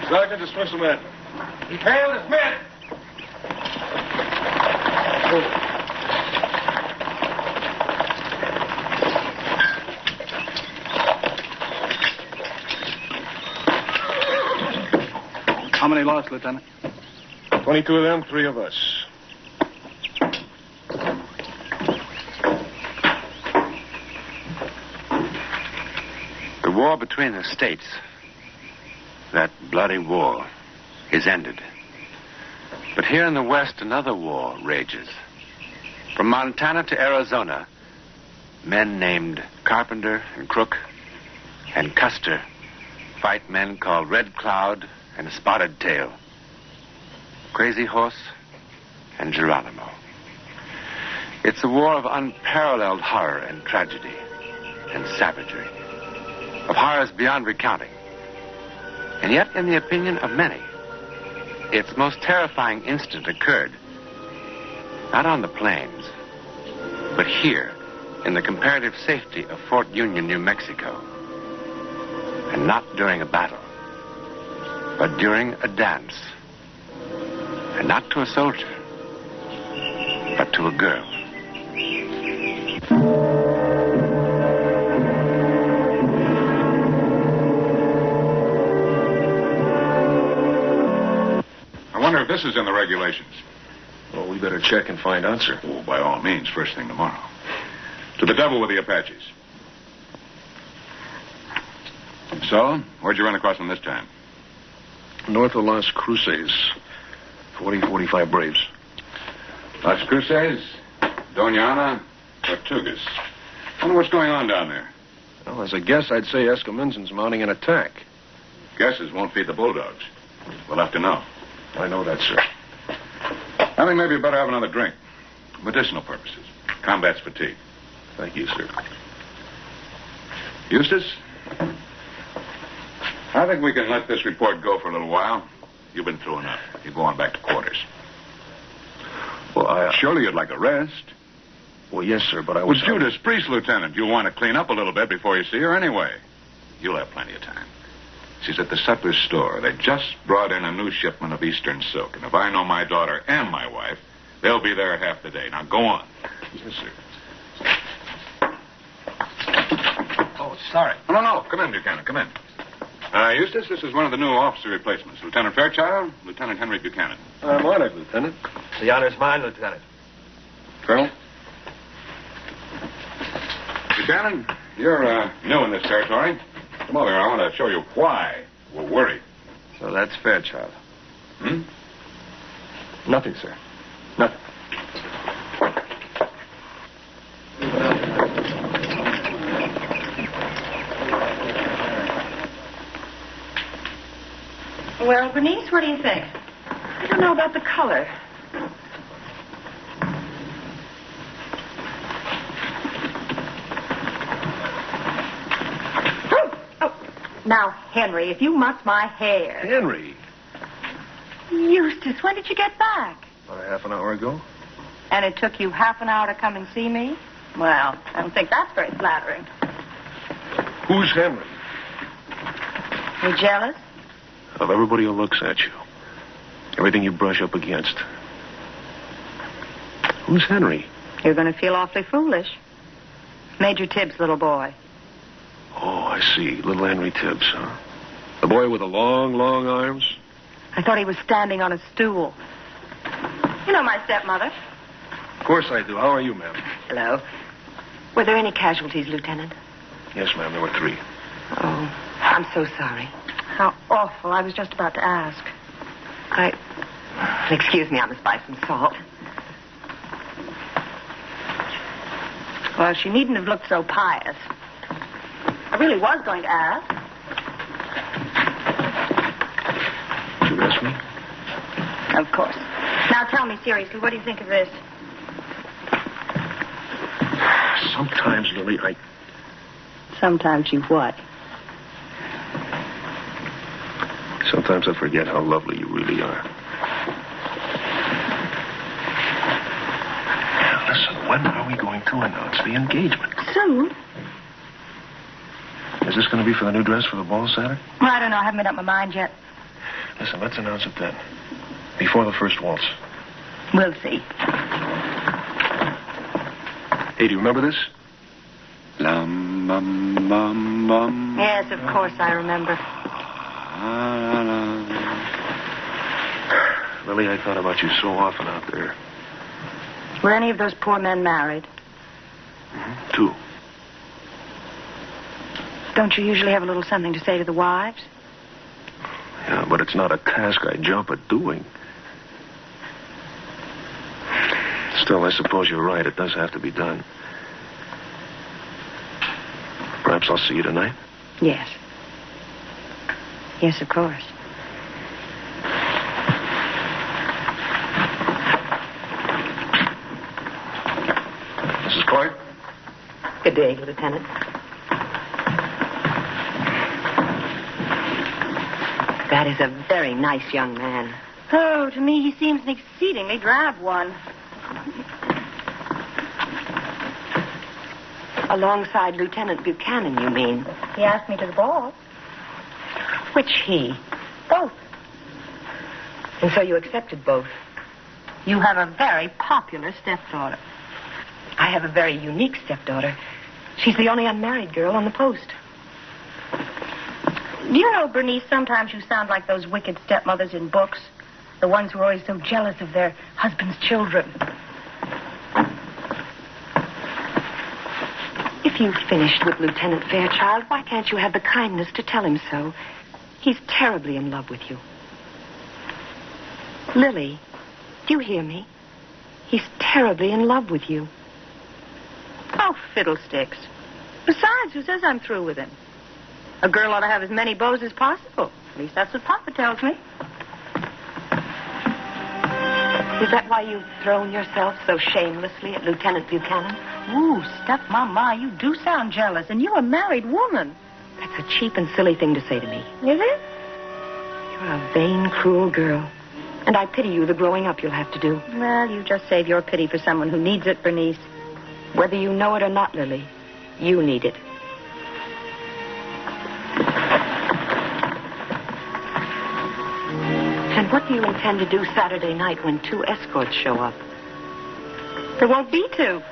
Sergeant, dismiss the men. Detail dismissed. How many lost, Lieutenant? 22 of them, 3 of us. The war between the states, that bloody war, is ended. But here in the West, another war rages. From Montana to Arizona, men named Carpenter and Crook and Custer fight men called Red Cloud and Spotted Tail, Crazy Horse and Geronimo. It's a war of unparalleled horror and tragedy and savagery, of horrors beyond recounting. And yet, in the opinion of many, its most terrifying instant occurred not on the plains, but here, in the comparative safety of Fort Union, New Mexico. And not during a battle, but during a dance. And not to a soldier, but to a girl. I wonder if this is in the regulations. Well, we better check and find out, sir. Oh, by all means, first thing tomorrow. To the devil with the Apaches. So, where'd you run across them this time? North of Las Cruces. 45 Braves. Las Cruces, Doña Ana, Tortugas. Wonder what's going on down there. Well, as a guess, I'd say Escamindon's mounting an attack. Guesses won't feed the bulldogs. We'll have to know. I know that, sir. I think maybe you better have another drink. Medicinal purposes. Combats fatigue. Thank you, sir. Eustace? I think we can let this report go for a little while. You've been through enough. You go on back to quarters. Well, Surely you'd like a rest. Well, yes, sir, but I was... Well, Judas Priest, Lieutenant, you'll want to clean up a little bit before you see her anyway. You'll have plenty of time. She's at the sutler's store. They just brought in a new shipment of Eastern silk. And if I know my daughter and my wife, they'll be there half the day. Now, go on. Yes, sir. Oh, sorry. No. Come in, Buchanan. Come in. Eustace, this is one of the new officer replacements. Lieutenant Fairchild, Lieutenant Henry Buchanan. I'm honored, Lieutenant. The honor's mine, Lieutenant. Colonel? Buchanan, you're new in this territory. Come over here. I want to show you why we're worried. So that's Fairchild. Nothing, sir. Nothing. Well, Bernice, what do you think? I don't know about the color. Oh, now, Henry, if you muss my hair. Henry? Eustace, when did you get back? About a half an hour ago. And it took you half an hour to come and see me? Well, I don't think that's very flattering. Who's Henry? You jealous? Of everybody who looks at you. Everything you brush up against. Who's Henry? You're going to feel awfully foolish. Major Tibbs' little boy. Oh, I see. Little Henry Tibbs, huh? The boy with the long, long arms? I thought he was standing on a stool. You know my stepmother. Of course I do. How are you, ma'am? Hello. Were there any casualties, Lieutenant? Yes, ma'am. There were 3. Oh, I'm so sorry. How awful. I was just about to ask. Excuse me, I must buy some salt. Well, she needn't have looked so pious. I really was going to ask. Did you ask me? Of course. Now tell me seriously, what do you think of this? Sometimes, Lily, Sometimes you what? Sometimes I forget how lovely you really are. Now, listen, when are we going to announce the engagement? Soon. Is this going to be for the new dress for the ball Saturday? Well, I don't know. I haven't made up my mind yet. Listen, let's announce it then. Before the first waltz. We'll see. Hey, do you remember this? Lum, bum, bum, bum. Yes, of course I remember. Lily, I thought about you so often out there. Were any of those poor men married? Mm-hmm. 2. Don't you usually have a little something to say to the wives? Yeah, but it's not a task I jump at doing. Still, I suppose you're right. It does have to be done. Perhaps I'll see you tonight? Yes. Yes, of course. Mrs. Clark? Good day, Lieutenant. That is a very nice young man. Oh, to me, he seems an exceedingly drab one. Alongside Lieutenant Buchanan, you mean? He asked me to the ball. Which he? Both. And so you accepted both. You have a very popular stepdaughter. I have a very unique stepdaughter. She's the only unmarried girl on the post. Do you know, Bernice, sometimes you sound like those wicked stepmothers in books. The ones who are always so jealous of their husband's children. If you've finished with Lieutenant Fairchild, why can't you have the kindness to tell him so? He's terribly in love with you. Lily, do you hear me? He's terribly in love with you. Oh, fiddlesticks. Besides, who says I'm through with him? A girl ought to have as many beaux as possible. At least that's what Papa tells me. Is that why you've thrown yourself so shamelessly at Lieutenant Buchanan? Ooh, step-mama, you do sound jealous, and you're a married woman. That's a cheap and silly thing to say to me. Is it? You're a vain, cruel girl. And I pity you, the growing up you'll have to do. Well, you just save your pity for someone who needs it, Bernice. Whether you know it or not, Lily, you need it. And what do you intend to do Saturday night when 2 escorts show up? There won't be 2.